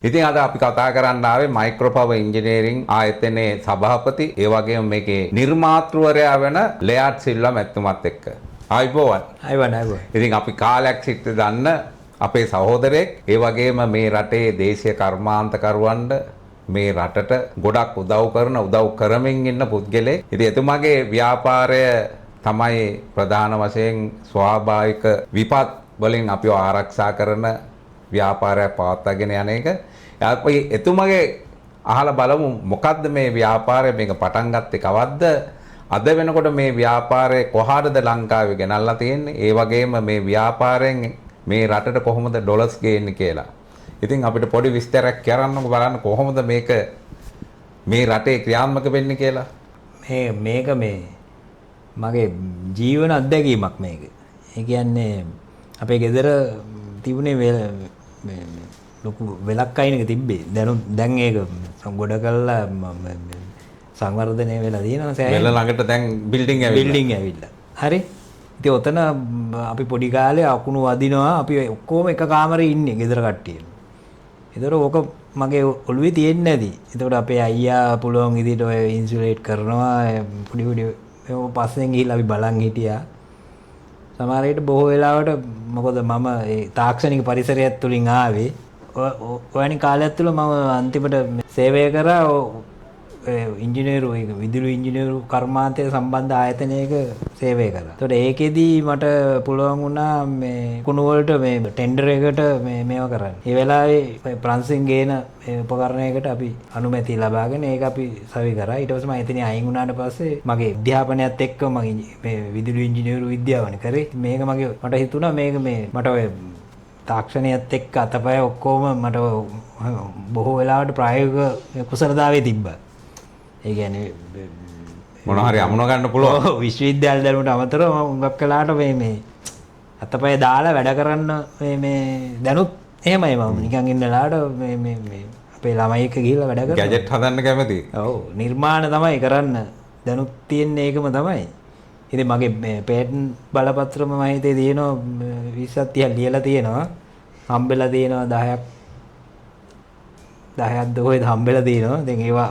ඉතින් අද අපි කතා කරන්න ආවේ මයික්‍රෝ පවර් ඉංජිනේරින් ආයතනයේ සභාපති ඒ වගේම මේකේ නිර්මාතෘවරයා වෙන ලෙයාට් සිල්වා මැතිතුමත් එක්ක. ආයිබෝවන්. අයිවයි. ඉතින් අපි කාලයක් සිට දන්න අපේ සහෝදරයෙක් ඒ වගේම මේ රටේ දේශීය කර්මාන්තකරුවන්ට මේ රටට ගොඩක් උදව් කරමින් ඉන්න පුද්ගලෙක්. ඉතින් එතුමාගේ ව්‍යාපාරය තමයි ප්‍රධාන වශයෙන් ස්වාභාවික විපත් වලින් අපිව ආරක්ෂා කරන ව්‍යාපාරයක් පවත්වාගෙන යන එක. අපි එතුමගේ අහලා බලමු මොකද්ද මේ ව්‍යාපාරය මේක පටන් ගත්තේ කවද්ද? අද වෙනකොට මේ ව්‍යාපාරය කොහාටද ලංකාවේ ගෙනල්ලා තියෙන්නේ? ඒ වගේම මේ ව්‍යාපාරයෙන් මේ රටට කොහොමද ඩොලර්ස් ගේන්නේ කියලා. ඉතින් අපිට පොඩි විස්තරයක් කරන්නකෝ බලන්න කොහොමද මේක මේ රටේ ක්‍රියාත්මක වෙන්නේ කියලා. මේක මගේ ජීවන අත්දැකීමක් මේක. ඒ කියන්නේ අපේ ගෙදර තිබුණේ ලොකු වෙලක් අයිනක තිබ්බේ. දැන් ඒක ගොඩ කරලා සංවර්ධනය වෙලා තියෙනවා සෑහෙන. වෙල ළඟට දැන් බිල්ඩින් ඇවිල්ලා. හරි. ඉතින් ඔතන අපි පොඩි කාලේ අකුණු වදිනවා. අපි ඔක්කොම එක කාමරේ ඉන්නේ ගෙදර කට්ටිය. ඒතර ඕක මගේ ඔළුවේ තියෙන්නේ නැති. ඒතකොට අපේ අයියා පුළුවන් විදිහට ඔය ඉන්සුලේට් කරනවා. පොඩි පස්සෙන් ගිහිල්ලා අපි බලන් හිටියා. සමහර විට බොහෝ වෙලාවට මොකද මම ඒ තාක්ෂණික පරිසරයත් තුලින් ආවේ. ඔයනි කාලයක් තුල මම අන්තිමට සේවය කරා ඉංජිනේරු විදුලි ඉංජිනේරු කර්මාන්තයට සම්බන්ධ ආයතනයක සේවය කරා. ඒතකොට ඒකෙදී මට පුළුවන් වුණා මේ කුණු වලට මේ ටෙන්ඩර් එකට මේව කරන්න. ඒ වෙලාවේ ප්‍රංශෙන් ගේන උපකරණයකට අපි අනුමැතිය ලබාගෙන ඒක අපි සවි කරා. ඊට පස්සේ මම එතනින් අයින් වුණාට පස්සේ මගේ අධ්‍යාපනයත් එක්ක මම මේ විදුලි ඉංජිනේරු විද්‍යාවනේ කරේ. මේක මට හිතුණා මේක මට ඔය තාක්ෂණයත් එක්ක අතපය ඔක්කොම මට බොහෝ වෙලාවට ප්‍රායෝගික කුසලතාවයේ තිබ්බා. ඒ කියන්නේ මොන හරි අමුණ ගන්න පුළුවන්. විශ්වවිද්‍යාල දැනුමට අමතරව මම හුඟක් කලාට මේ අතපය දාලා වැඩ කරන්න මේ දැනුත් එහෙමයි මම නිකන් ඉන්නලාට මේ අපේ ළමයි එක්ක ගිහිල්ලා වැඩ කරනවා. ගැජට් හදන්න කැමති. ඔව් නිර්මාණ තමයි කරන්න දැනුත් තියෙන්නේ ඒකම තමයි. ඉතින් මගේ මේ පේටන්ට් බලපත්‍රම මම හිතේ තියෙනවා 20ක් 30ක් ලියලා තියෙනවා. හම්බෙලා තියෙනවා 10ක්ද කොහෙද හම්බෙලා තියෙනවා. දැන් ඒවා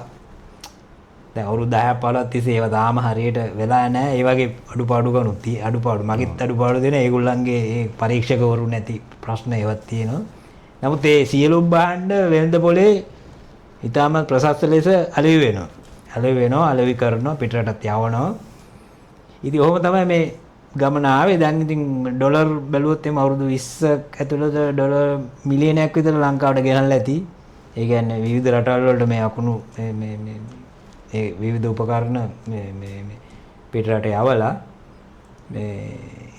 දැන් අවුරුදු 10ක් 15ක් තිස්සේ ඒවා තාම හරියට වෙලා නැහැ. ඒ වගේ අඩුපාඩු ගනුත් අඩුපාඩු මගෙත් අඩුපාඩු දෙන ඒගොල්ලන්ගේ ඒ පරීක්ෂකවරු නැති ප්‍රශ්න ඒවත් තියෙනවා. නමුත් ඒ සියලු භාණ්ඩ වෙළඳ පොලේ ඊටම ප්‍රශස්ත ලෙස අලෙවි කරනවා පිටරටත් යවනවා. ඉතින් ඔහොම තමයි මේ ගමන ආවේ. දැන් ඉතින් ඩොලර් බැලුවොත් එම අවුරුදු 20ක් ඇතුළත ඩොලර් මිලියනයක් විතර ලංකාවට ගෙනල්ලා ඇති. ඒ කියන්නේ විවිධ රටවල් වලට මේ අකුණු ඒ විවිධ උපකරණ මේ පිටරට යවලා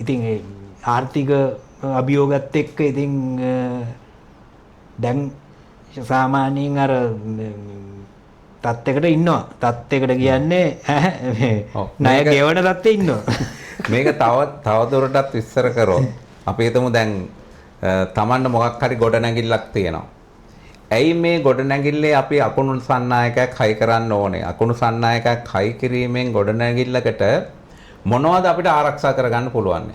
ඉතින් ඒ ආර්ථික අභියෝගات එක්ක ඉතින් දැන් සාමාන්‍යයෙන් අර තත්යකට ඉන්නවා. තත්යකට කියන්නේ ණය ගෙවන තත්ත්වෙ ඉන්නවා. මේක තවදුරටත් විස්තර කරොත් අපි හිතමු දැන් Tamanne මොකක් හරි ගොඩනැගිල්ලක් තියෙනවා. ඇයි මේ ගොඩනැගිල්ලේ අපි අකුණු සන්නායකයක් හයි කරන්න ඕනේ? අකුණු සන්නායකයක් හයි කිරීමෙන් ගොඩනැගිල්ලකට මොනවද අපිට ආරක්ෂා කරගන්න පුළුවන්?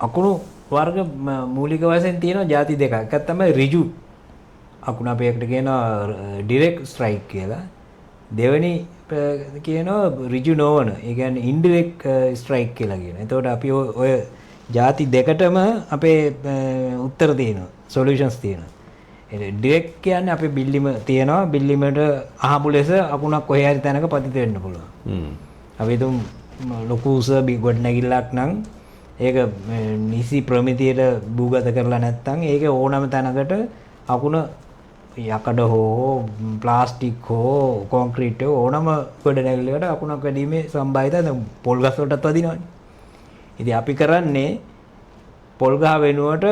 අකුණු වර්ග මූලික වශයෙන් තියෙනවා ಜಾති දෙකක්. එකක් තමයි ඍජු අකුණ අපි එකට කියනවා ඩිරෙක්ට් ස්ට්‍රයික් කියලා. දෙවෙනි කියනවා ඍජු නොවන. ඒ කියන්නේ ඉන්ඩිරෙක්ට් ස්ට්‍රයික් කියලා කියනවා. එතකොට අපි ඔය ಜಾති දෙකටම අපේ උත්තර තියෙනවා. සොලියුෂන්ස් තියෙනවා. ඩිරෙක්ට් කියන්නේ අපේ බිල්ලිම තියෙනවා. බිල්ලිමට අහපු ලෙස අකුණක් කොහේ හරි තැනක පතිත වෙන්න පුළුවන්. අපි තුම් ලොකු උස ගොඩනැගිල්ලක් නම් ඒක නිසි ප්‍රමිතියට භූගත කරලා නැත්නම් ඒක ඕනම තැනකට අකුණ යකඩ හෝ ප්ලාස්ටික් හෝ කොන්ක්‍රීට් ඕනම ගොඩනැගිල්ලකට අකුණක් වැඩිීමේ සම්භාවිතය දැන් පොල් ගස් වලටත් වදිනවනේ. ඉතින් අපි කරන්නේ පොල් ගහ වෙනුවට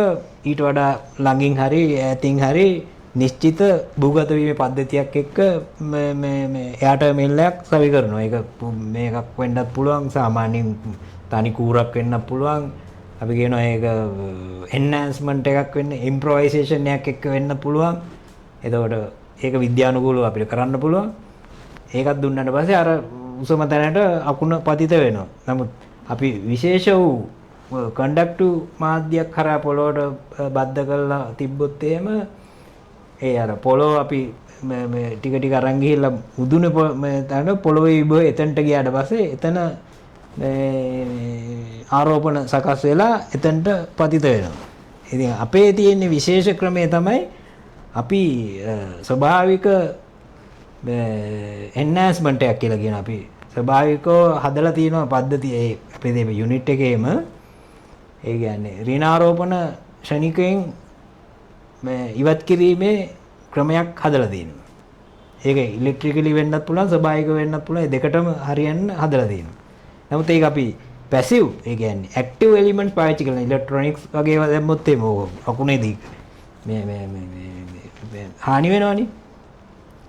ඊට වඩා ළඟින් හරි ඈතින් හරි නිශ්චිත භූගත වීමේ පද්ධතියක් එක්ක මේ එයාට මෙල්ලයක් සවි කරනවා. ඒක මේකක් වෙන්නත් පුළුවන්. සාමාන්‍යයෙන් තනි කූරක් වෙන්නත් පුළුවන්. අපි කියනවා ඒක එන්හාන්ස්මන්ට් එකක් වෙන්න ඉම්ප්‍රොවයිසේෂන් එකක් එක්ක වෙන්න පුළුවන්. එතකොට ඒක විද්‍යානුකූලව අපිට කරන්න පුළුවන්. ඒකත් දුන්නාට පස්සේ අර උසම තැනට අකුණ පතිත වෙනවා. නමුත් අපි විශේෂ වූ කන්ඩක්ටිව් මාධ්‍යයක් කරා පොළොවට බද්ධ කරලා තිබ්බොත් එහෙම ඒ අර පොළොව අපි ටික ටික අරන් ගිහිල්ලා උදුනේ තන පොළොවේ ඉබ එතනට ගියාට පස්සේ එතන ආරෝපණ සකස් වෙලා එතනට පතිත වෙනවා. ඉතින් අපේ තියෙන විශේෂ ක්‍රමය තමයි අපි ස්වභාවික එන්හෑන්ස්මන්ට් එකක් කියලා කියන අපි ස්වභාවිකව හදලා තියෙන පද්ධතිය ඒ අපේ මේ යුනිට් එකේම ඒ කියන්නේ ඍණාරෝපණ ශනිකයෙන් ඉවත් කිරීමේ ක්‍රමයක් හදලා තියෙනවා. ඒක ඉලෙක්ට්‍රිකලි වෙන්නත් පුළුවන් ස්වභාවික වෙන්නත් පුළුවන්. ඒ දෙකටම හරියන්න හදලා තියෙනවා. නමුත් ඒක අපි පැසිව් ඒ කියන්නේ ඇක්ටිව් එලිමන්ට්ස් පාවිච්චි කරන ඉලෙක්ට්‍රොනික්ස් වගේ ඒවා දැම්මොත් එimhe අකුණේදී මේ හානි වෙනවනේ.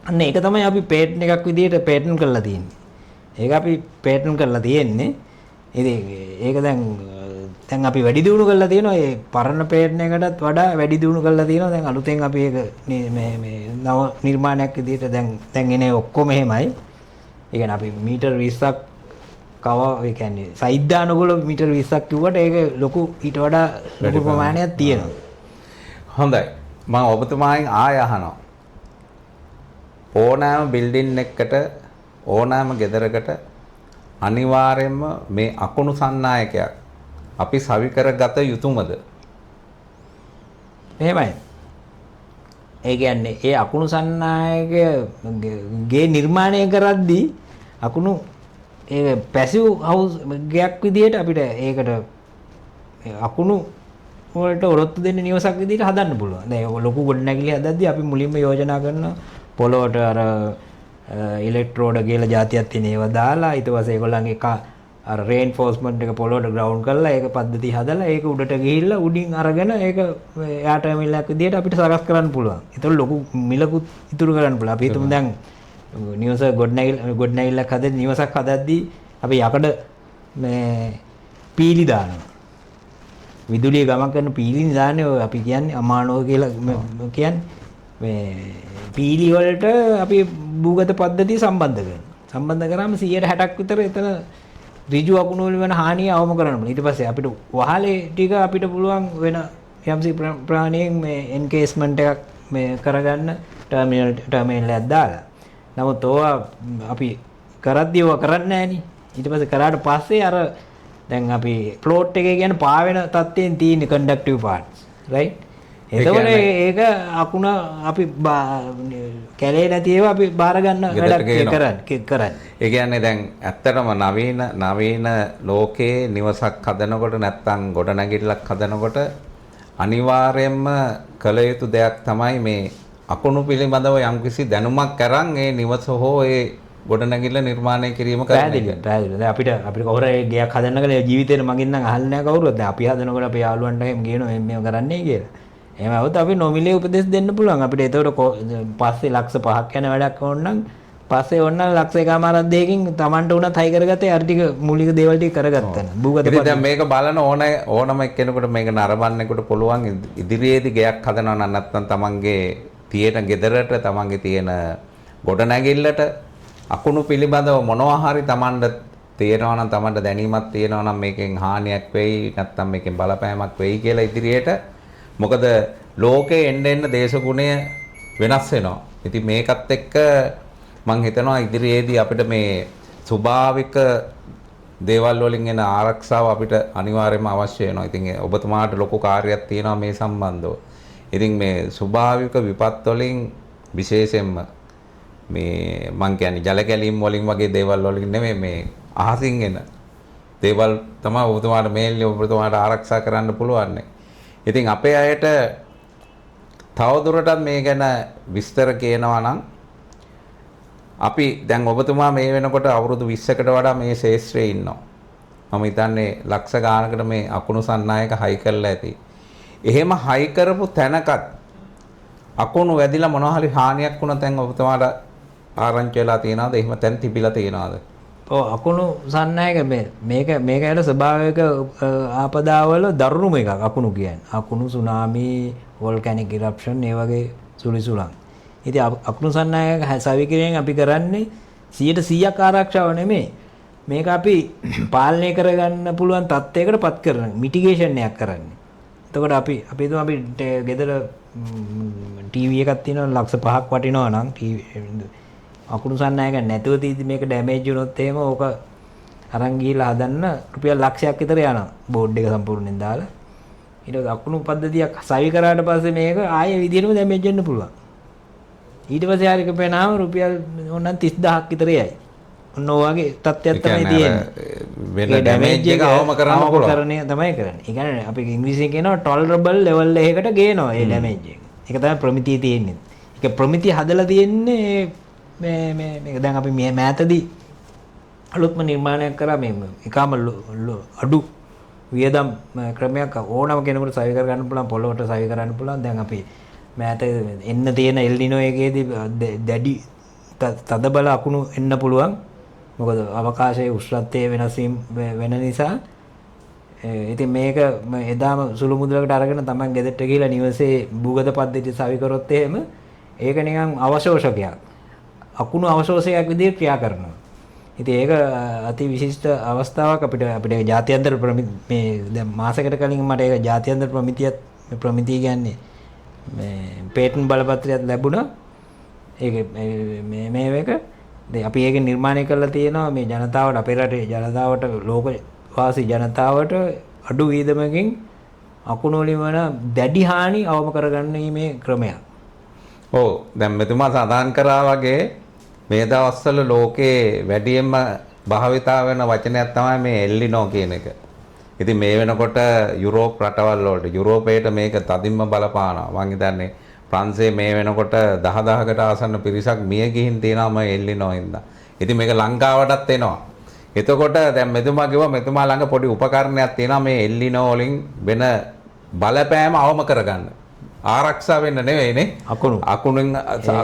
අන්න ඒක තමයි අපි පේටන්ට් එකක් විදිහට පේටන්ට් කරලා තියෙන්නේ. ඒක අපි පේටන්ට් කරලා තියෙන්නේ. ඉතින් ඒක දැන් අපි වැඩි දියුණු කරලා තියෙනවා. ඒ පරණ පේටන්ට් එකටත් වඩා වැඩි දියුණු කරලා තියෙනවා. දැන් අලුතෙන් අපි ඒක මේ නව නිර්මාණයක් විදිහට දැන් එනේ ඔක්කොම එහෙමයි. ඒ කියන්නේ අපි මීටර් 20ක් ඒ කියන්නේ සෛද්‍යානුකූල මීටර් 20ක් කිව්වට ඒක ලොකු ඊට වඩා ලොකු ප්‍රමාණයක් තියෙනවා. හොඳයි. මම ඔබතුමාගෙන් ආය අහනවා. ඕනෑම බිල්ඩින් එකකට ඕනෑම ගෙදරකට අනිවාර්යයෙන්ම මේ අකුණු සන්නායකයක් අපි සවි කරගත යුතුමද? එහෙමයි. ඒ කියන්නේ ඒ අකුණු සන්නායකගේ නිර්මාණය කරද්දී අකුණු ඒ පැසිව් හවුස් ගයක් විදිහට අපිට ඒකට අකුණු වලට ඔරොත්තු දෙන්න නිවසක් විදිහට හදන්න පුළුවන්. දැන් ලොකු ගොඩනැගිලි හදද්දී අපි මුලින්ම යෝජනා කරනවා පොළොවට අර ඉලෙක්ට්‍රෝඩ කියලා જાතියක් තියෙන ඒවා දාලා ඊට පස්සේ ඒගොල්ලන්ගේ අර රේන්ෆෝස්මන්ට් එක පොළොවට ග්‍රවුන්ඩ් කරලා ඒක පද්ධතිය හදලා ඒක උඩට ගිහිල්ලා උඩින් අරගෙන ඒක එයා ටර්මිනලයක් විදිහට අපිට සකස් කරන්න පුළුවන්. ඒතකොට ලොකු මිලකුත් ඉතුරු කරන්න පුළුවන්. අපි හිතමු දැන් නිවස ගොඩනැගිල්ලක් හදද්දී නිවසක් හදද්දී අපි යකඩ මේ පීලි දානවා. විදුලිය ගමන් කරන පීලි දාන්නේ ඔය අපි කියන්නේ අමානෝ කියලා කියන්නේ මේ පීලි වලට අපි භූගත පද්ධතිය සම්බන්ධ කරනවා. සම්බන්ධ කරාම 160ක් විතර එතන ඍජු අකුණු වල වෙන හානිය අවම කරන්න පුළුවන්. ඊට පස්සේ අපිට වහලේ ටික අපිට පුළුවන් වෙන යම්සි ප්‍රාණියෙන් මේ එන්කේස්මන්ට් එකක් මේ කරගන්න ටර්මිනල් එකක් දාලා. නමුත් ඕවා අපි කරද්දී ඕවා කරන්නේ නැහනේ. ඊට පස්සේ කරාට පස්සේ අර දැන් අපි ෆ්ලෝට් එකේ කියන්නේ පාවෙන තත්ත්වයෙන් තියෙන කන්ඩක්ටිව් පාර්ට්ස් රයිට්. එතකොට ඒක අකුණ අපි කැලේ නැති ඒවා අපි බාර ගන්න වැඩක් කරන්නේ. ඒ කියන්නේ දැන් ඇත්තටම නවීන ලෝකේ නිවසක් හදනකොට නැත්නම් ගොඩනැගිල්ලක් හදනකොට අනිවාර්යයෙන්ම කළ යුතු දෙයක් තමයි මේ අකුණු පිළිබඳව යම්කිසි දැනුමක් අරන් ඒ නිවස හෝ ඒ ගොඩනැගිල්ල නිර්මාණය කිරීම පැහැදිලි. දැන් අපිට කොහොර ගයක් හදන්න කල ජීවිතේට මගින් නම් අහන්නේ නැහැ කවුරුත්. දැන් අපි හදනකොට අපි යාළුවන්ට එහෙම කියනවා මේව කරන්නේ කියලා. එහෙම આવුත් අපි නොමිලේ උපදෙස් දෙන්න පුළුවන්. අපිට ඒතකොට පස්සේ ලක්ෂ 5ක් යන වැඩක් ඕන නම් පස්සේ ඕන නම් ලක්ෂ 1.5 දෙකකින් Tamanට උනත් හයි කරගත්තේ අර ටික මූලික දේවල් ටික කරගත්තා නම්. භූගත ඉතින් දැන් මේක බලන ඕනම එක්කෙනෙකුට මේක නරඹන්නෙකුට පුළුවන් ඉදිරියේදී ගයක් හදනවා නම් නැත්නම් Tamanගේ තියෙන ගෙදරට Tamanගේ තියෙන ගොඩනැගිල්ලට අකුණු පිළිබඳව මොනවා හරි Tamanට තියෙනවා නම් Tamanට දැනීමක් තියෙනවා නම් මේකෙන් හානියක් වෙයි නැත්නම් මේකෙන් බලපෑමක් වෙයි කියලා ඉදිරියට මොකද ලෝකේ එන්න දේශගුණය වෙනස් වෙනවා. ඉතින් මේකත් එක්ක මම හිතනවා ඉදිරියේදී අපිට මේ ස්වභාවික දේවල් වලින් එන ආරක්ෂාව අපිට අනිවාර්යයෙන්ම අවශ්‍ය වෙනවා. ඉතින් ඔබතුමාට ලොකු කාර්යයක් තියෙනවා මේ සම්බන්ධව. ඉතින් මේ ස්වභාවික විපත් වලින් විශේෂයෙන්ම මේ මං කියන්නේ ජල කැලීම් වලින් වගේ දේවල් වලින් නෙමෙයි මේ අහසින් එන දේවල් තමයි ඔබතුමාට මේන්ලි ඔබතුමාට ආරක්ෂා කරන්න පුළුවන්. ඉතින් අපේ අයට තවදුරටත් මේ ගැන විස්තර කියනවා නම් අපි දැන් ඔබතුමා මේ වෙනකොට අවුරුදු 20කට වඩා මේ ශාස්ත්‍රයේ ඉන්නවා. මම හිතන්නේ ලක්ෂ ගානකට මේ අකුණු සන්නායක හයි කරලා ඇති. එහෙම හයි කරපු තැනකත් අකුණු වැදිලා මොනවා හරි හානියක් වුණා දැන් ඔබතුමාට ආරංචි වෙලා තියනවාද? එහෙම තැන් තිබිලා තියනවාද? ඔව් අකුණු සන්නායක මේක ඇයට ස්වභාවික ආපදාවල දරුණුම එකක් අකුණු කියන්නේ. අකුණු සුනාමි, වෝල්කැනික් ඉරප්ෂන් ඒ වගේ සුලිසුලන්. ඉතින් අකුණු සන්නායක සවි කිරීමෙන් අපි කරන්නේ 100% ආරක්ෂාව නෙමෙයි. මේක අපි පාලනය කරගන්න පුළුවන් තත්ත්වයකට පත් කරන මිටිගේෂන් එකක් කරන්නේ. එතකොට අපි ගෙදර ටීවී එකක් තියෙනවා ලක්ෂ 5ක් වටිනවා නම් අකුණු සන්නායක නැතුව තීදි මේක ඩැමේජ් වුණොත් එහෙම ඕක අරන් ගිහලා හදන්න රුපියල් ලක්ෂයක් විතර යනවා බෝඩ් එක සම්පූර්ණයෙන් දාලා. ඊට පස්සේ අකුණු පද්ධතියක් සවි කරාට පස්සේ මේක ආයේ විදියටම ඩැමේජ් වෙන්න පුළුවන්. ඊට පස්සේ ආරික පේනාම රුපියල් ඕනනම් 30000ක් විතර යයි. ඔන්න ඔය වගේ තත්ත්වයක් තමයි තියෙන්නේ. වෙන ඩැමේජ් එක අවම කරන්න පුළුවන්. කරන්නේ තමයි කරන්නේ. ඒ කියන්නේ අපි ඉංග්‍රීසියෙන් කියනවා tolerable level එකකට ගේනවා මේ ඩැමේජ් එක. ඒක තමයි ප්‍රමිතිය තියෙන්නේ. ඒක ප්‍රමිතිය හදලා තියෙන්නේ මේක දැන් අපි මේ මෑතදී අලුත්ම නිර්මාණයක් කරා මේ එකම අඩු වියදම් ක්‍රමයක් ඕනම කෙනෙකුට සවි කර ගන්න පුළුවන් පොළොවට සවි කරන්න පුළුවන්. දැන් අපි මෑත එන්න තියෙන එල් නිනෝ එකේදී දැඩි තද බල අකුණු එන්න පුළුවන්. මොකද අවකාශයේ උෂ්ණත්වයේ වෙනස් වීම වෙන නිසා. ඉතින් මේක එදාම සුළු මුදලකට අරගෙන තමයි ගෙදරට ගිහලා නිවසේ භූගත පද්ධතිය සවි කරොත් එහෙම ඒක නිකන් අවශෝෂකයක්. අකුණු අවශෝෂකයක් විදිහට ක්‍රියා කරනවා. ඉතින් ඒක අති විශිෂ්ට අවස්ථාවක් අපිට ජාත්‍යන්තර මේ දැන් මාසයකට කලින් මට ඒක ජාත්‍යන්තර ප්‍රමිතිය කියන්නේ මේ පේටන්ට් බලපත්‍රයක් ලැබුණා. ඒක මේ මේක අපි ඒක නිර්මාණය කරලා තියෙනවා මේ ජනතාවට අපේ රටේ ජනතාවට ලෝක වාසී ජනතාවට අඩු වීදමකින් අකුණු වලින් වන දැඩි හානි අවම කරගන්න මේ ක්‍රමයක්. ඔව් දැන් මෙතුමා සඳහන් කරා වගේ මේ දවස්වල ලෝකේ වැඩියෙන්ම භාවිතා වෙන වචනයක් තමයි මේ එල්ලිනෝ කියන එක. ඉතින් මේ වෙනකොට යුරෝප් රටවල් වලට යුරෝපයට මේක තදින්ම බලපානවා. මං හිතන්නේ ප්‍රංශයේ මේ වෙනකොට 10000කට ආසන්න පිරිසක් මිය ගිහින් තියෙනවා මේ එල්ලිනෝ හින්දා. ඉතින් මේක ලංකාවටත් එනවා. එතකොට දැන් මෙතුමා කිව්වා මෙතුමා ළඟ පොඩි උපකරණයක් තියෙනවා මේ එල්ලිනෝ වලින් වෙන බලපෑම අවම කරගන්න. ආරක්ෂා වෙන්න නෙවෙයිනේ අකුණුන්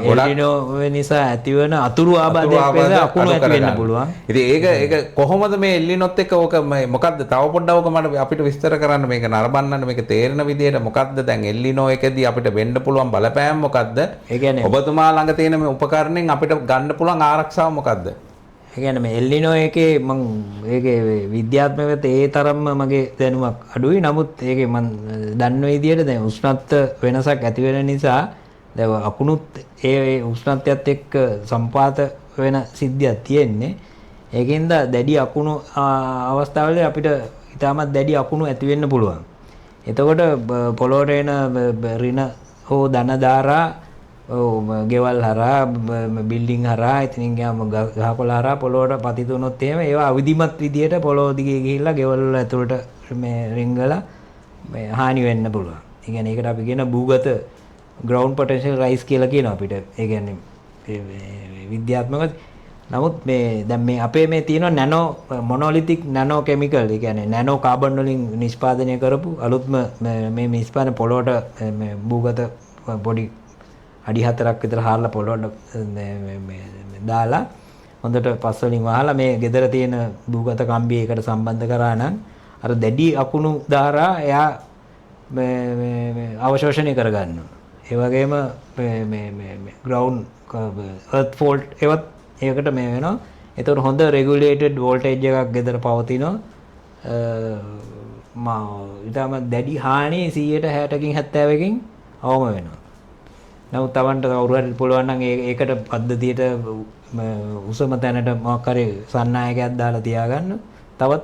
ගොඩක් නිසා ඇතිවන අතුරු ආබාධයක් වෙන අකුණු ඇති වෙන්න පුළුවන්. ඉතින් ඒක කොහොමද මේ එල්ලිනොත් එක්ක ඕක මොකද්ද තව පොඩ්ඩක් ඕක මට අපිට විස්තර කරන්න මේක නරඹන්න මේක තේරෙන විදිහට මොකද්ද දැන් එල්ලිනෝ එකදී අපිට වෙන්න පුළුවන් බලපෑම මොකද්ද? ඒ කියන්නේ ඔබතුමා ළඟ තියෙන මේ උපකරණෙන් අපිට ගන්න පුළුවන් ආරක්ෂාව මොකද්ද? ඒ කියන්නේ මේ එල්ලිනෝ එකේ මම ඒකේ විද්‍යාත්මකව ඒ තරම්ම මගේ දැනුමක් අඩුයි. නමුත් ඒකේ මම දන්න විදිහට දැන් උෂ්ණත්ව වෙනසක් ඇති වෙන නිසා දැන් අකුණුත් ඒ උෂ්ණත්වයත් එක්ක සම්පාත වෙන සිද්ධියක් තියෙන්නේ. ඒකෙන්ද දැඩි අකුණු අවස්ථාවලදී අපිට ඉතාමත් දැඩි අකුණු ඇති වෙන්න පුළුවන්. එතකොට පොළොවට එන රින හෝ ධන ධාරා ගෙවල් හරහා බිල්ඩින් හරහා ඉතින් ගියාම ගහකොළ හරහා පොළොවට පතිත වුණොත් එහෙම ඒවා අවිධිමත් විදියට පොළොව දිගේ ගිහිල්ලා ගෙවල් වල ඇතුළට මේ රිංගලා මේ හානි වෙන්න පුළුවන්. ඒ කියන්නේ ඒකට අපි කියන භූගත ground potential rise කියලා කියනවා අපිට. ඒ කියන්නේ විද්‍යාත්මකව. නමුත් මේ දැන් මේ අපේ මේ තියෙන නැනෝ මොනොලිතික් නැනෝ කෙමිකල් ඒ කියන්නේ නැනෝ කාබන් වලින් නිෂ්පාදනය කරපු අලුත්ම මේ නිෂ්පාදන පොළොවට මේ භූගත පොඩි අඩි 4ක් විතර හාරලා පොළොවට දාලා හොඳට පස් වලින් වහලා මේ ගෙදර තියෙන භූගත කම්බිය එකට සම්බන්ධ කරා නම් අර දැඩි අකුණු ධාරා එයා මේ අවශෝෂණය කරගන්නවා. ඒ වගේම මේ ground earth fault ඒවත් ඒකට මේ වෙනවා. ඒතකොට හොඳ regulated voltage එකක් ගෙදර පවතිනවා. ඊටම දැඩි හානි 160කින් 70කින් අවම වෙනවා. නමුත් Tamanට කවුරු හරි පුළුවන් නම් ඒකට පද්ධතියට උසම තැනට මොකක් හරි සන්නායකයක් දාලා තියාගන්න තවත්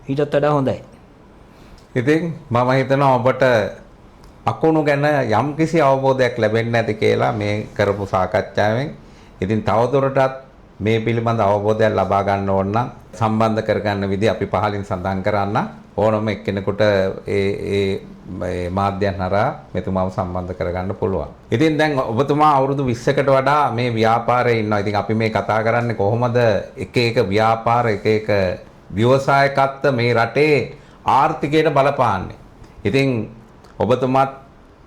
ඊටත් වඩා හොඳයි. ඉතින් මම හිතනවා ඔබට අකුණු ගැන යම්කිසි අවබෝධයක් ලැබෙන්නේ නැති කියලා මේ කරපු සාකච්ඡාවෙන්. ඉතින් තවදුරටත් මේ පිළිබඳ අවබෝධයක් ලබා ගන්න ඕන නම් සම්බන්ධ කරගන්න විදිහ අපි පහලින් සඳහන් කරන්න ඕනම එක්කෙනෙකුට ඒ මාධ්‍යයන් හරහා මෙතුමාව සම්බන්ධ කරගන්න පුළුවන්. ඉතින් දැන් ඔබතුමා අවුරුදු 20කට වඩා මේ ව්‍යාපාරයේ ඉන්නවා. ඉතින් අපි මේ කතා කරන්නේ කොහොමද එක එක ව්‍යාපාර එක එක ව්‍යවසායකත්ව මේ රටේ ආර්ථිකයට බලපාන්නේ. ඉතින් ඔබතුමාත්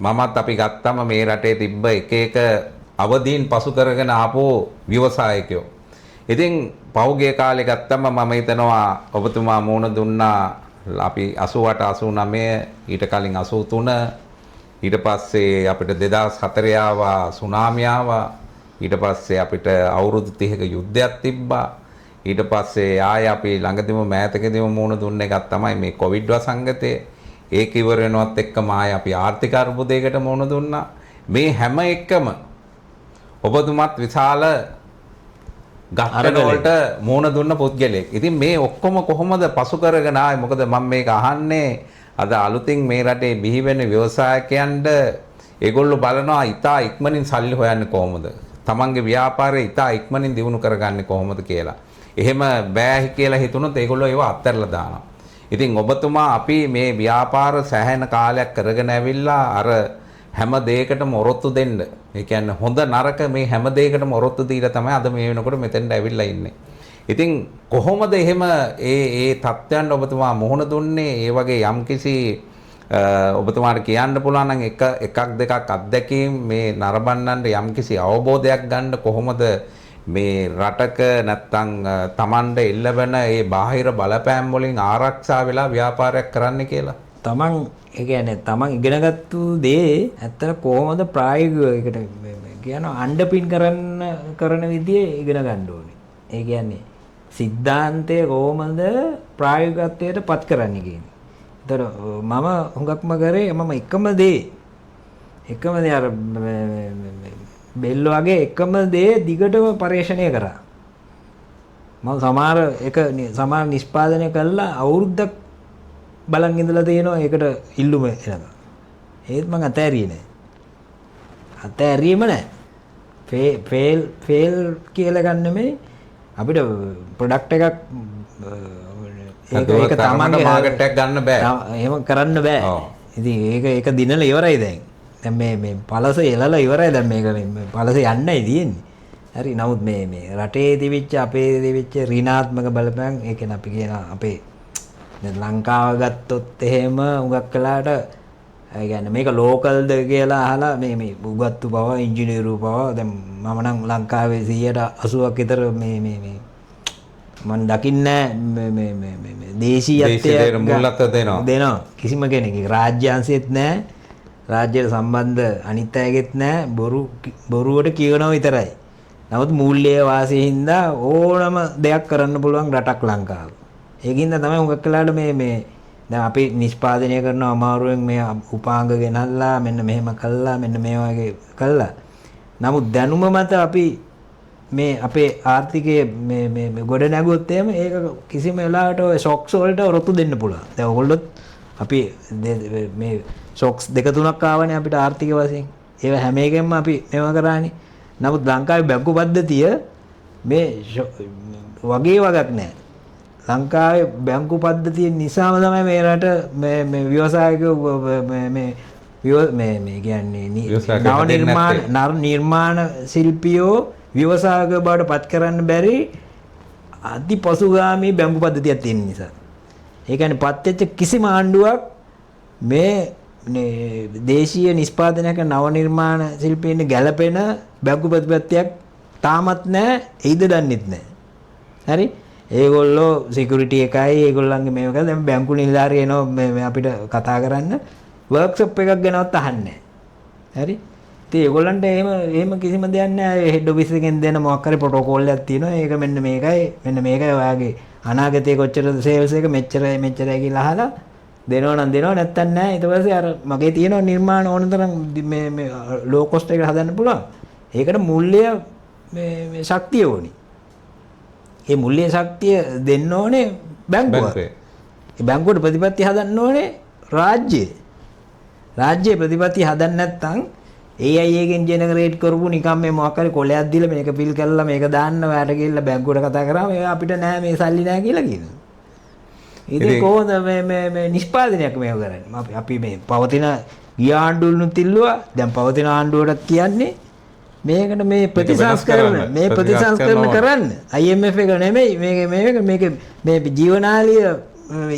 මමත් අපි ගත්තම මේ රටේ තිබ්බ එක එක අවදීන් පසු කරගෙන ආපු ව්‍යවසායකයෝ. ඉතින් පහුගිය කාලේ ගත්තම මම හිතනවා ඔබතුමා මුණ දුන්නා අපි 88 89 ඊට කලින් 83 ඊට පස්සේ අපිට 2004 ආවා සුනාමිය ආවා ඊට පස්සේ අපිට අවුරුදු 30ක යුද්ධයක් තිබ්බා ඊට පස්සේ ආය අපි ළඟදිම මෑතකදීම මුණ දුන්න එකක් තමයි මේ කොවිඩ් වසංගතය. ඒක ඉවර වෙනවත් එක්කම ආයේ අපි ආර්ථික අර්බුදයකට මුහුණ දුන්නා. මේ හැම එකම ඔබතුමත් විශාල ගත්තන වලට මුහුණ දුන්න පුද්ගලෙක්. ඉතින් මේ ඔක්කොම කොහොමද පසු කරගෙන ආවේ? මොකද මම මේක අහන්නේ අද අලුතින් මේ රටේ බිහි වෙන ව්‍යවසායකයන්ට ඒගොල්ලෝ බලනවා ඉතා ඉක්මනින් සල්ලි හොයන්නේ කොහොමද? තමන්ගේ ව්‍යාපාරය ඉතා ඉක්මනින් දියුණු කරගන්නේ කොහොමද කියලා. එහෙම බෑ කියලා හිතුනොත් ඒගොල්ලෝ ඒව අත්හැරලා දානවා. ඉතින් ඔබතුමා අපි මේ ව්‍යාපාර සෑහෙන කාලයක් කරගෙන ඇවිල්ලා අර හැම දෙයකටම ඔරොත්තු දෙන්න. ඒ කියන්නේ හොඳ නරක මේ හැම දෙයකටම ඔරොත්තු දීලා තමයි අද මේ වෙනකොට මෙතෙන්ට ඇවිල්ලා ඉන්නේ. ඉතින් කොහොමද එහෙම ඒ තත්ත්වයන් ඔබතුමා මුහුණ දුන්නේ? ඒ වගේ යම්කිසි ඔබතුමාට කියන්න පුළුවන් නම් එකක් දෙකක් අත්දැකීම් මේ නරඹන්නන්ට යම්කිසි අවබෝධයක් ගන්න කොහොමද මේ රටක නැත්තම් Tamanda එල්ලවෙන ඒ බාහිර බලපෑම් වලින් ආරක්ෂා වෙලා ව්‍යාපාරයක් කරන්න කියලා. තමන් ඒ කියන්නේ තමන් ඉගෙනගත්තු දේ ඇත්තට කොහොමද ප්‍රායෝගිකව කියනවා අන්ඩර්පින් කරන විදිය ඉගෙන ගන්න ඕනේ. ඒ කියන්නේ සිද්ධාන්තය කොහොමද ප්‍රායෝගිකත්වයට පත් කරන්නේ කියන්නේ. ඒතර මම හුඟක්ම කරේ මම එකම දේ අර බෙල්ල වගේ එකම දේ දිගටම පරිශ්‍රණය කරා. මම සමහර නිෂ්පාදනය කළා අවුරුද්දක් බලන් ඉඳලා තියෙනවා ඒකට ඉල්ලුම එනවා. ඒත් මම අතෑරියේ නෑ. අතෑරීම නෑ. ෆේල් කියලා ගන්න මේ අපිට ප්‍රොඩක්ට් එකක් ඒක තමන්ගේ මාකට් එකක් ගන්න බෑ. එහෙම කරන්න බෑ. ඉතින් ඒක දිනලා ඉවරයි දැන්. දැන් මේ පළස එලලා ඉවරයි දැන් මේක පළස යන්නයි තියෙන්නේ. හරි. නමුත් මේ රටේ තිබිච්ච අපේ තිබිච්ච ඍණාත්මක බලපෑම් ඒ කියන්නේ අපි කියන අපේ දැන් ලංකාව ගත්තොත් එහෙම උගක් කළාට ඒ කියන්නේ මේක ලෝකල්ද කියලා අහලා මේ උගත්තු බව ඉංජිනේරු බව දැන් මම නම් ලංකාවේ 180ක් විතර මේ මම දකින්නේ මේ දේශීයත්වය මුලත දෙනවා කිසිම කෙනෙක් රාජ්‍යාංශෙත් නැහැ රාජ්‍යයට සම්බන්ධ අනිත් අයගෙත් නැහැ බොරුවට කියනවා විතරයි. නමුත් මූල්‍ය වාසිය හින්දා ඕනම දෙයක් කරන්න පුළුවන් රටක් ලංකාව. ඒකින්ද තමයි උගක් කළාට මේ දැන් අපි නිෂ්පාදනය කරන අමාරුවෙන් මේ උපාංග ගෙනල්ලා මෙන්න මෙහෙම කළා මෙන්න මේ වගේ කළා. නමුත් දැනුම මත අපි මේ අපේ ආර්ථිකයේ මේ ගොඩ නැගුවොත් එහෙම ඒක කිසිම වෙලාවකට ඔය ෂොක්ස් වලට ඔරොත්තු දෙන්න පුළුවන්. දැන් ඔයගොල්ලොත් අපි මේ ෂොක්ස් දෙක තුනක් ආවනේ අපිට ආර්ථික වශයෙන්. ඒව හැම එකෙන්ම අපි මේවා කරානේ. නමුත් ලංකාවේ බැංකු පද්ධතිය මේ වගේ වගක් නැහැ. ලංකාවේ බැංකු පද්ධතිය නිසාම තමයි මේ රට මේ ව්‍යවසායකයෝ මේ කියන්නේ නිර්මාණ ශිල්පියෝ ව්‍යවසායකයෝ බවට පත් කරන්න බැරි අතිපසුගාමී බැංකු පද්ධතියක් තියෙන නිසා. ඒ කියන්නේ පත් වෙච්ච කිසිම ආණ්ඩුවක් මේ දේශීය නිෂ්පාදනයක නව නිර්මාණ ශිල්පීන් ගැලපෙන බැංකු ප්‍රතිපත්තියක් තාමත් නැහැ. එයිද දන්නෙත් නැහැ. හරි. ඒගොල්ලෝ සිකියුරිටි එකයි ඒගොල්ලන්ගේ මේක දැන් බැංකු නිලධාරිය එනවා මේ අපිට කතා කරන්න වර්ක්ෂොප් එකක් ගැනවත් අහන්නේ නැහැ. හරි. ඉතින් ඒගොල්ලන්ට එහෙම කිසිම දෙයක් නැහැ. හෙඩ් ඔෆිස් එකෙන් දෙන මොකක් හරි ප්‍රොටෝකෝල් එකක් තියෙනවා. ඒක මෙන්න මේකයි ඔයාගේ අනාගතයේ කොච්චරද සේල්ස් එක මෙච්චරයි කියලා අහලා දෙනවා නම් දෙනවා නැත්තම් නැහැ. ඊට පස්සේ අර මගේ තියෙන නිර්මාණ ඕන තරම් මේ ලෝ කොස්ට් එකට හදන්න පුළුවන්. ඒකට මූල්‍ය මේ ශක්තිය ඕනි. ඒ මූල්‍ය ශක්තිය දෙන්න ඕනේ බැංකුව. ඒ බැංකුවට ප්‍රතිපත්ති හදන්න ඕනේ රාජ්‍යය. රාජ්‍යයේ ප්‍රතිපත්ති හදන්න නැත්නම් AI එකෙන් ජෙනරේට් කරපු නිකම් මේ මොකක් හරි කොලයක් දීලා මේක ෆිල් කරලා මේක දාන්න ඔයාලට ගිහිල්ලා බැංකුවට කතා කරාම අපිට නෑ මේ සල්ලි නෑ කියලා කියනවා. ඉතින් කොහොමද මේ නිෂ්පාදනයක් මේව කරන්නේ? අපි මේ පවතින ගිය ආණ්ඩුවලුත් ඉල්ලුවා. දැන් පවතින ආණ්ඩුවට කියන්නේ මේකට මේ ප්‍රතිසංස්කරණ කරන්න. IMF එක නෙමෙයි මේක මේ ජීවනාලිය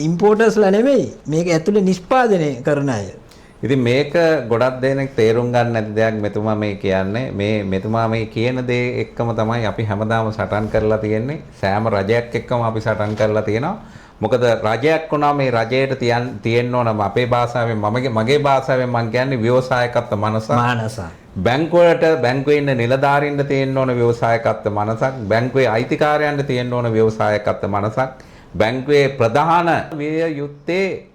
ඉම්පෝටර්ස්ලා නෙමෙයි. මේක ඇතුලේ නිෂ්පාදනය කරන අය. ඉතින් මේක ගොඩක් දෙනෙක් තේරුම් ගන්න නැති දෙයක් මෙතුමා මේ කියන්නේ. මෙතුමා මේ කියන දේ එක්කම තමයි අපි හැමදාම සටන් කරලා තියෙන්නේ. සෑම රජයක් එක්කම අපි සටන් කරලා තියෙනවා. මොකද රජයක් වුණා මේ රජයට තියෙන්න ඕන අපේ භාෂාවෙන් මගේ භාෂාවෙන් මම කියන්නේ ව්‍යවසායකත්ව මනස. බැංකුවේ ඉන්න නිලධාරීන්ට තියෙන්න ඕන ව්‍යවසායකත්ව මනසක්. බැංකුවේ අයිතිකාරයන්ට තියෙන්න ඕන ව්‍යවසායකත්ව මනසක්. බැංකුවේ ප්‍රධාන විය යුත්තේ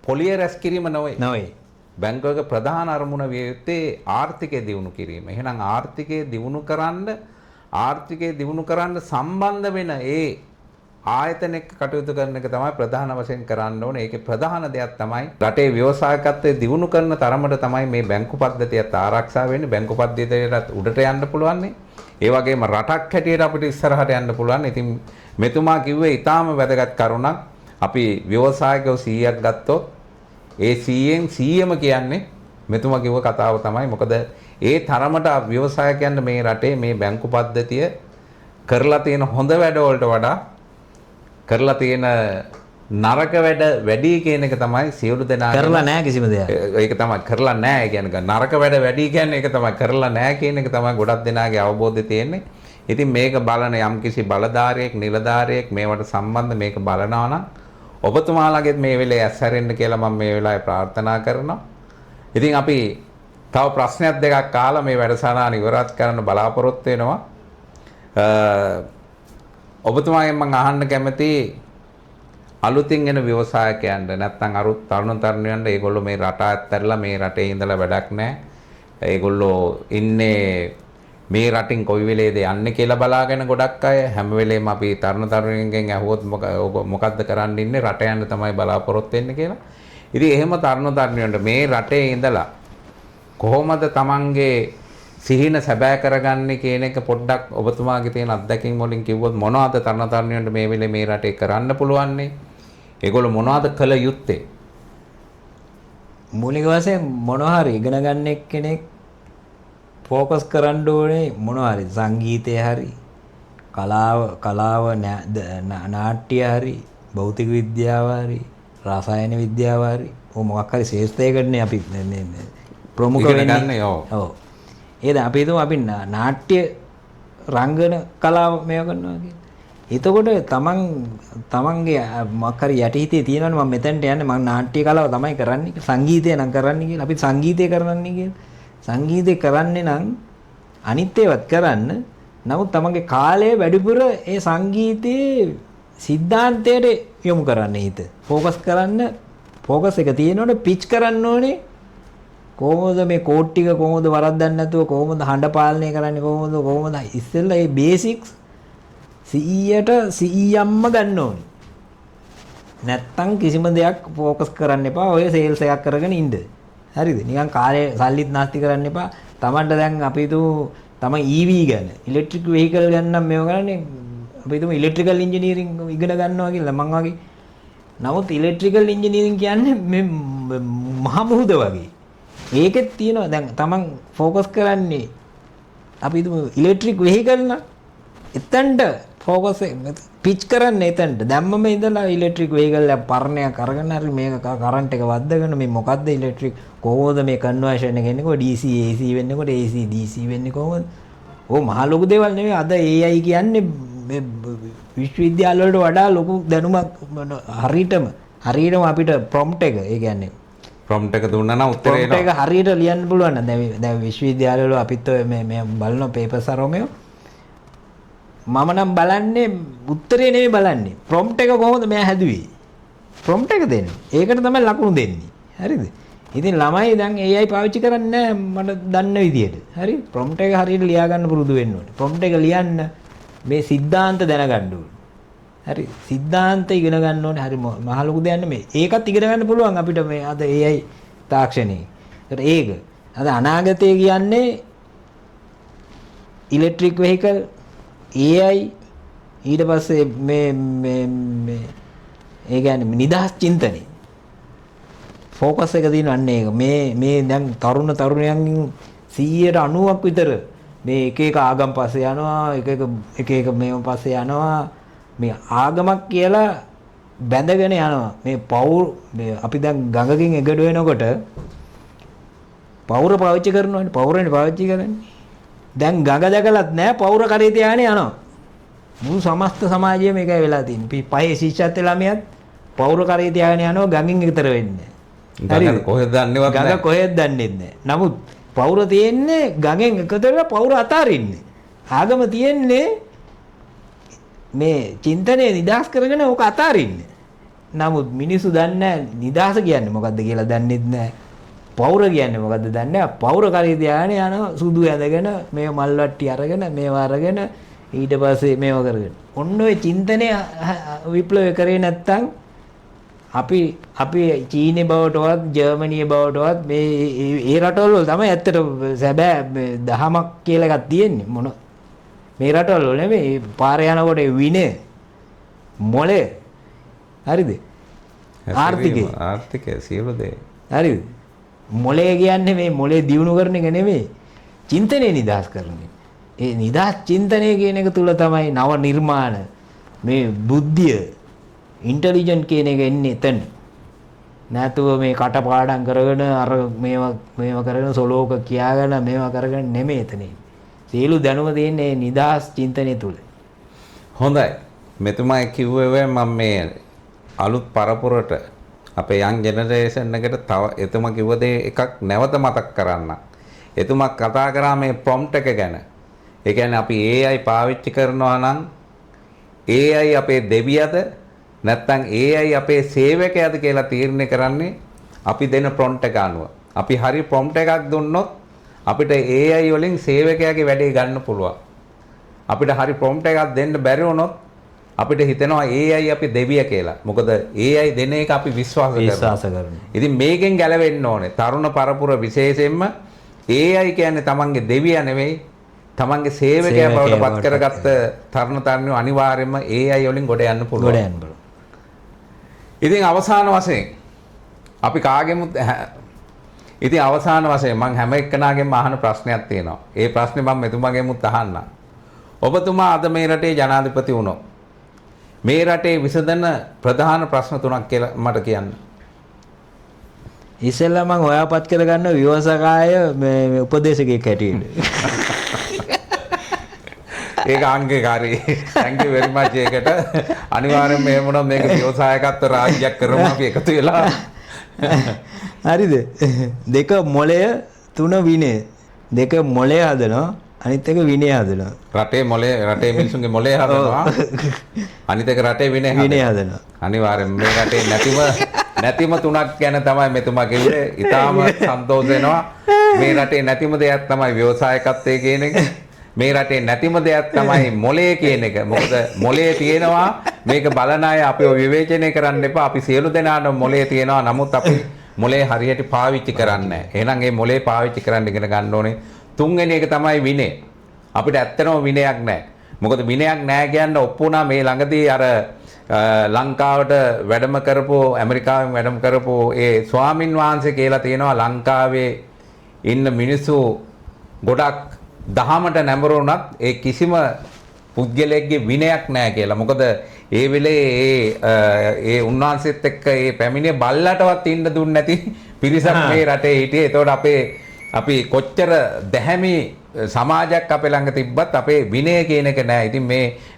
පොලිය රැස් කිරීම නොවේ. නොවේ. බැංකුවක ප්‍රධාන අරමුණ විය යුත්තේ ආර්ථිකය දියුණු කිරීම. එහෙනම් ආර්ථිකය දියුණු කරන්න සම්බන්ධ වෙන ඒ ආයතන එක්ක කටයුතු කරන එක තමයි ප්‍රධාන වශයෙන් කරන්න ඕනේ. ඒකේ ප්‍රධාන දෙයක් තමයි රටේ ව්‍යවසායකත්වයේ දියුණු කරන තරමට තමයි මේ බැංකු පද්ධතියත් ආරක්ෂා වෙන්නේ. බැංකු පද්ධතියට උඩට යන්න පුළුවන්. ඒ වගේම රටක් හැටියට අපිට ඉස්සරහට යන්න පුළුවන්. ඉතින් මෙතුමා කිව්වේ ඊටාම වැදගත් කරුණක්. අපි ව්‍යවසායකව 100ක් ගත්තොත් ඒ 100න් 100ම කියන්නේ මෙතුමා කිව්ව කතාව තමයි. මොකද ඒ තරමට ව්‍යවසායකයන්ට මේ රටේ මේ බැංකු පද්ධතිය කරලා තියෙන හොඳ වැඩ වලට වඩා කරලා තියෙන නරක වැඩ වැඩි කියන එක තමයි සියලු දෙනා කරලා නැහැ කිසිම දෙයක්. ඒක තමයි කරලා නැහැ කියන්නේ නරක වැඩ වැඩි කියන්නේ ඒක තමයි කරලා නැහැ කියන එක තමයි ගොඩක් දෙනාගේ අවබෝධය තියෙන්නේ. ඉතින් මේක බලන යම්කිසි බලධාරියෙක් නිලධාරියෙක් මේවට සම්බන්ධ මේක බලනවා නම් ඔබතුමාලගෙත් මේ වෙලේ ඇස්සැරෙන්න කියලා මම මේ වෙලාවේ ප්‍රාර්ථනා කරනවා. ඉතින් අපි තව ප්‍රශ්නයක් දෙකක් අහලා මේ වැඩසටහන ඉවරත් කරන්න බලාපොරොත්තු වෙනවා. ඔබතුමාගෙන් මම අහන්න කැමති අලුතින් එන ව්‍යවසායකයන්ට නැත්නම් අරුත් තරුණ තරුණියන්ට ඒගොල්ලෝ මේ රට අත්හැරලා මේ රටේ ඉඳලා වැඩක් නැහැ. ඒගොල්ලෝ ඉන්නේ මේ රටින් කොයි වෙලේද යන්නේ කියලා බලාගෙන ගොඩක් අය හැම වෙලේම අපි තරුණ තරුණියන්ගෙන් අහුවොත් මොකද්ද කරන්න ඉන්නේ රට යන්න තමයි බලාපොරොත්තු වෙන්නේ කියලා. ඉතින් එහෙම තරුණ තරුණියන්ට මේ රටේ ඉඳලා කොහොමද තමන්ගේ සිහින සැබෑ කරගන්නේ කියන එක පොඩ්ඩක් ඔබතුමාගේ තියෙන අත්දැකීම් වලින් කිව්වොත් මොනවද තරුණ තරුණියන්ට මේ වෙලේ මේ රටේ කරන්න පුළුවන්නේ? ඒගොල්ලෝ මොනවද කළ යුත්තේ? මූලික වශයෙන් මොනවා හරි ඉගෙන ගන්න එක්කෙනෙක් ફોකස් කරන්න ඕනේ මොනවා හරි සංගීතය හරි කලාව නාට්‍ය හරි භෞතික විද්‍යාව හරි රසායන විද්‍යාව හරි ඔය මොකක් හරි ශේෂ්ත්‍රයකටනේ අපි මේ ප්‍රමුඛ වෙන්නේ. ඔව්. ඒ දැන් අපි හිතමු අපි නාට්‍ය රංගන කලාව මේව කරනවා කියලා. එතකොට තමන්ගේ මොකක් හරි යටිහිතේ තියෙනවනේ මම මෙතනට යන්නේ මම නාට්‍ය කලාව තමයි කරන්නේ සංගීතය නම් කරන්නේ කියලා. අපි සංගීතය කරන්නේ කියලා. සංගීතය කරන්නේ නම් අනිත් ඒවත් කරන්න. නමුත් තමන්ගේ කාලය වැඩිපුර ඒ සංගීතයේ සිද්ධාන්තයට යොමු කරන්න හිත. ෆෝකස් එක තියෙනවනේ පිච් කරන්න ඕනේ. කොහොමද මේ කෝඩ් ටික කොහොමද වරද්දන්නේ නැතුව කොහොමද හඬ පාලනය කරන්නේ කොහොමද ඉස්සෙල්ලා මේ බේසික්ස් 100ම ගන්න ඕනේ. නැත්තම් කිසිම දෙයක් ફોකස් කරන්න එපා. ඔය සේල්ස් එකක් කරගෙන ඉන්න. හරිද? නිකන් කාලේ සල්ලිත් නාස්ති කරන්න එපා. Tamanට දැන් අපි තමයි EV ගැන ඉලෙක්ට්‍රික් වෙහිකල් ගැන නම් මේව කරන්නේ අපි ඉලෙක්ට්‍රිකල් ඉංජිනේරින් ඉගෙන ගන්නවා කියලා මං වගේ. නමුත් ඉලෙක්ට්‍රිකල් ඉංජිනේරින් කියන්නේ මේ මහ මුහුද වගේ. ඒකෙත් තියෙනවා දැන් Taman ફોකස් කරන්නේ අපි ඉලෙක්ට්‍රික් වෙහිකල් නම් එතනට ફોකස් පිච් කරන්න එතනට දැම්මම ඉඳලා ඉලෙක්ට්‍රික් වෙහිකල් එක පරණයක් අරගෙන හරි මේක කරන්ට් එක වද්දගෙන මේ මොකද්ද ඉලෙක්ට්‍රික් කොහොමද මේ කන්වර්ෂන් එක එන්නේ කොහොමද DC AC වෙන්නේ කොහොමද AC DC වෙන්නේ කොහොමද ඕ මහ ලොකු දේවල් නෙමෙයි අද AI කියන්නේ මේ විශ්වවිද්‍යාල වලට වඩා ලොකු දැනුමක් හරියටම අපිට ප්‍රොම්ප්ට් එක ඒ කියන්නේ ප්‍රොම්ප්ට් එක දුන්නා නම් උත්තරේ එනවා ප්‍රොම්ප්ට් එක හරියට ලියන්න පුළුවන් නම් දැන් විශ්වවිද්‍යාල වල අපිත් මේ බලන පේපර්ස් අරෝමේ මම නම් බලන්නේ උත්තරේ නෙමෙයි බලන්නේ ප්‍රොම්ප්ට් එක කොහොමද මෙයා හැදුවේ ප්‍රොම්ප්ට් එක දෙන්නේ ඒකට තමයි ලකුණු දෙන්නේ හරිද ඉතින් ළමයි දැන් AI පාවිච්චි කරන්නේ මට දන්න විදියට හරි ප්‍රොම්ප්ට් එක හරියට ලියා ගන්න පුරුදු වෙන්න ඕනේ ප්‍රොම්ප්ට් එක ලියන්න මේ સિદ્ધාන්ත දැනගන්න ඕනේ හරි સિદ્ધාන්ත ඉගෙන ගන්න ඕනේ හරි මහ ලොකු දෙයක් නෙමෙයි ඒකත් ඉගෙන ගන්න පුළුවන් අපිට මේ අද AI තාක්ෂණයේ ඒක අද අනාගතය කියන්නේ ඉලෙක්ට්‍රික් වෙහිකල් AI ඊට පස්සේ මේ ඒ කියන්නේ නිදහස් චින්තනය ફોකස් එක දිනන්නේ ඒක මේ දැන් තරුණයන්ගෙන් 90% විතර මේ එක ආගම් පස්සේ යනවා එක මේව පස්සේ යනවා මේ ආගමක් කියලා බැඳගෙන යනවා මේ මේ අපි දැන් ගඟකින් එගඩ වෙනකොට පවුර පාවිච්චි කරනවානේ පවුරනේ පාවිච්චි කරන්නේ දැන් ගඟ දැකලත් නැහැ පවුර කරේ තියාගෙන යනවා මුළු සමස්ත සමාජයේම ඒකයි වෙලා තියෙන්නේ පහේ ශිෂ්‍යත්ව ළමයාත් පවුර කරේ තියාගෙන යනවා ගඟින් ඈතර වෙන්නේ ගඟ කොහෙද දන්නේවත් නැහැ ගඟ කොහෙද දන්නේ නැහැ නමුත් පවුර තියෙන්නේ ගඟෙන් එකතරලා පවුර අතාරින්නේ ආගම තියෙන්නේ මේ චින්තනය නිදාස් කරගෙන ඕක අතාරින්නේ නමුත් මිනිස්සු දන්නේ නැහැ නිදහස කියන්නේ මොකද්ද කියලා දන්නෙත් නැහැ. පෞර කියන්නේ මොකද්ද දන්නේ නැහැ. පෞර කරේ ධානය යනවා සුදු ඇඳගෙන මේ මල් වට්ටි අරගෙන මේවා අරගෙන ඊට පස්සේ මේව කරගෙන. ඔන්න ඔය චින්තනය විප්ලවය කරේ නැත්තම් අපි චීනේ බවටවත් ජර්මනිය බවටවත් මේ ඒ රටවල වල තමයි ඇත්තට සැබෑ දහමක් කියලා එකක් තියෙන්නේ මොන මේ රටවල වල නෙමෙයි පාරේ යනකොට විනය මොලේ හරිද ආර්ථිකය සියලු දේ හරිද මොලේ කියන්නේ මේ මොලේ දියුණු කරන එක නෙමෙයි චින්තනය නිදහස් කරන එක. ඒ නිදහස් චින්තනය කියන එක තුල තමයි නව නිර්මාණ මේ බුද්ධිය ඉන්ටෙලිජන්ට් කියන එක එන්නේ එතන. නැතුව මේ කටපාඩම් කරගෙන අර මේවා කරගෙන සොලෝක කියාගෙන මේවා කරගෙන නෙමෙයි එතන. සියලු දැනුම තියෙන්නේ නිදහස් චින්තනය තුල. හොඳයි. මෙතුමා කිව්වේ මම මේ අලුත් පරපුරට අපේ යන් ජෙනරේෂන් එකට තව එතුමා කිව්ව දේ එකක් නැවත මතක් කරන්න. එතුමා කතා කරා මේ ප්‍රොම්ප්ට් එක ගැන. ඒ කියන්නේ අපි AI පාවිච්චි කරනවා නම් AI අපේ දෙවියද නැත්නම් AI අපේ සේවකයාද කියලා තීරණය කරන්නේ අපි දෙන ප්‍රොම්ප්ට් එක අනුව. අපි හරි ප්‍රොම්ප්ට් එකක් දුන්නොත් අපිට AI වලින් සේවකයාගේ වැඩේ ගන්න පුළුවන්. අපිට හරි ප්‍රොම්ප්ට් එකක් දෙන්න බැරි වුණොත් අපිට හිතෙනවා AI අපි දෙවිය කියලා. මොකද AI දෙන එක අපි විශ්වාස කරනවා. ඉතින් මේකෙන් ගැලවෙන්න ඕනේ. තරුණ පරපුර විශේෂයෙන්ම AI කියන්නේ තමන්ගේ දෙවියා නෙවෙයි තමන්ගේ සේවකයා බවට පත් කරගත්ත තරුණ තරුණියෝ අනිවාර්යයෙන්ම AI වලින් ගොඩ යන්න පුළුවන්. ඉතින් අවසාන වශයෙන් අපි කාගෙමුත් ඉතින් අවසාන වශයෙන් මම හැම එක්කනාගෙම අහන ප්‍රශ්නයක් තියෙනවා. ඒ ප්‍රශ්නේ මම මෙතුමාගෙමුත් අහන්නම්. ඔබතුමා අද මේ රටේ ජනාධිපති වුණොත් මේ රටේ විසඳන ප්‍රධාන ප්‍රශ්න තුනක් කියලා මට කියන්න. ඉස්සෙල්ලා මම හොයාපත් කරගන්න විවසකාය මේ උපදේශකයෙක් හැටියට. ඒක අංගකාරී. thank you very much ඒකට. අනිවාර්යෙන්ම එහෙම වුණොත් මේක ව්‍යවසායකත්ව රාජ්‍යයක් කරමු අපි එකතු වෙලා. හරිද? දෙක මොළය තුන විනය. දෙක මොළය හදනවා අනිත් එක විනය හදනවා. රටේ මොළය රටේ මිනිසුන්ගේ මොළය හදනවා. අනිත් එක රටේ විනය හදනවා. අනිවාර්යෙන්ම මේ රටේ නැතිම තුනක් ගැන තමයි මෙතුමා කිව්වේ. ඊටාම සන්තෝෂ වෙනවා. මේ රටේ නැතිම දෙයක් තමයි ව්‍යවසායකත්වය කියන එක. මේ රටේ නැතිම දෙයක් තමයි මොලේ කියන එක. මොකද මොලේ තියෙනවා මේක බලන අය අපිව විවේචනය කරන්න එපා. අපි සියලු දෙනාටම මොලේ තියෙනවා. නමුත් අපි මොලේ හරියට පාවිච්චි කරන්නේ නැහැ. එහෙනම් මේ මොලේ පාවිච්චි කරන්න ඉගෙන ගන්න ඕනේ. තුන්වෙනි එක තමයි විනය. අපිට ඇත්තටම විනයක් නැහැ. මොකද විනයක් නැහැ කියන්න ඔප්පුණා මේ ළඟදී අර ලංකාවට වැඩම කරපු ඇමරිකාවෙන් වැඩම කරපු ඒ ස්වාමින් වහන්සේ කියලා තියෙනවා ලංකාවේ ඉන්න මිනිස්සු ගොඩක් දහමට නැඹුරුණත් ඒ කිසිම පුද්ගලයෙක්ගේ විනයක් නැහැ කියලා. මොකද ඒ වෙලේ ඒ උන්වහන්සේත් එක්ක ඒ පැමිණිය බල්ලටවත් ඉන්න දුන්නේ නැති පිරිසක් මේ රටේ හිටියේ. ඒතකොට අපි කොච්චර දැහැමි සමාජයක් අපේ ළඟ තිබ්බත් අපේ විනය කියන එක නැහැ. ඉතින්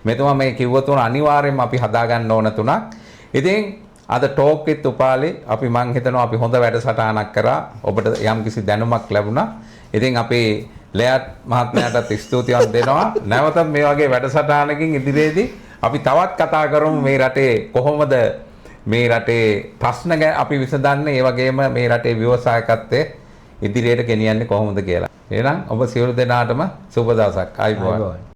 මෙතුමා මේ කිව්ව තුන අනිවාර්යයෙන්ම අපි හදා ගන්න ඕන තුනක්. ඉතින් අද ටෝක් විත් උපාලි අපි මං හිතනවා අපි හොඳ වැඩසටහනක් කරා. ඔබට යම්කිසි දැනුමක් ලැබුණා. ඉතින් අපි ලෙයාට් මහත්මයාටත් ස්තුතියක් දෙනවා. නැවතත් මේ වගේ වැඩසටහනකින් ඉදිරියේදී අපි තවත් කතා කරමු මේ රටේ කොහොමද මේ රටේ ප්‍රශ්න අපි විසඳන්නේ. ඒ වගේම මේ රටේ ව්‍යවසායකත්වයේ ඉදිරියට ගෙනියන්නේ කොහොමද කියලා. එහෙනම් ඔබ සියලු දෙනාටම සුබ දවසක්. ආයිබෝවන්.